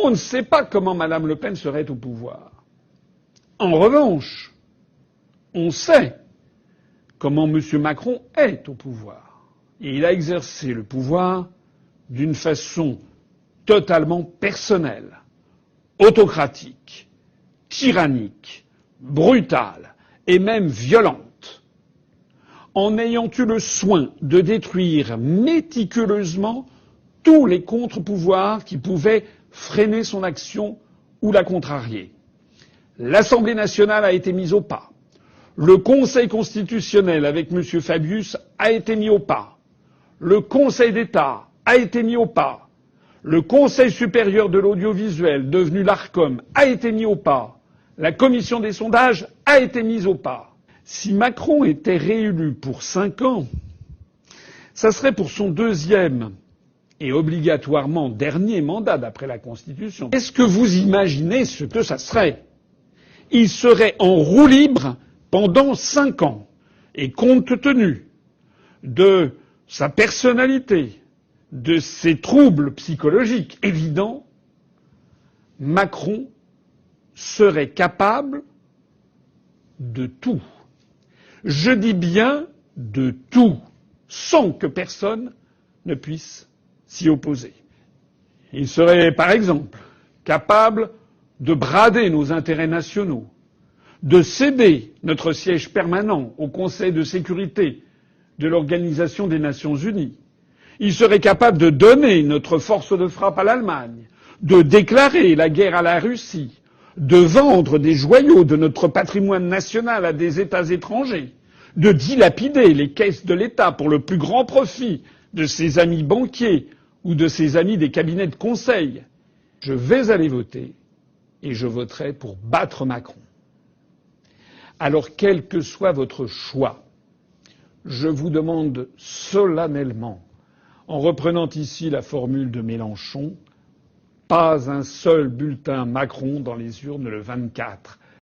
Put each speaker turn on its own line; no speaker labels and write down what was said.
On ne sait pas comment Mme Le Pen serait au pouvoir. En revanche, on sait comment M. Macron est au pouvoir. Et il a exercé le pouvoir d'une façon totalement personnelle, autocratique, tyrannique, brutale et même violente, en ayant eu le soin de détruire méticuleusement tous les contre-pouvoirs qui pouvaient freiner son action ou la contrarier. L'Assemblée nationale a été mise au pas. Le Conseil constitutionnel, avec M. Fabius, a été mis au pas. Le Conseil d'État a été mis au pas. Le Conseil supérieur de l'audiovisuel, devenu l'ARCOM, a été mis au pas. La commission des sondages a été mise au pas. Si Macron était réélu pour 5 ans, ça serait pour son deuxième et obligatoirement dernier mandat d'après la Constitution. Est-ce que vous imaginez ce que ça serait? Il serait en roue libre pendant 5 ans. Et compte tenu de sa personnalité, de ses troubles psychologiques évidents, Macron serait capable de tout. Je dis bien de tout, sans que personne ne puisse s'y opposer. Il serait, par exemple, capable de brader nos intérêts nationaux, de céder notre siège permanent au Conseil de sécurité de l'Organisation des Nations Unies. Il serait capable de donner notre force de frappe à l'Allemagne, de déclarer la guerre à la Russie, de vendre des joyaux de notre patrimoine national à des États étrangers, de dilapider les caisses de l'État pour le plus grand profit de ses amis banquiers ou de ses amis des cabinets de conseil. Je vais aller voter et je voterai pour battre Macron. Alors, quel que soit votre choix, je vous demande solennellement, en reprenant ici la formule de Mélenchon, pas un seul bulletin Macron dans les urnes le 24.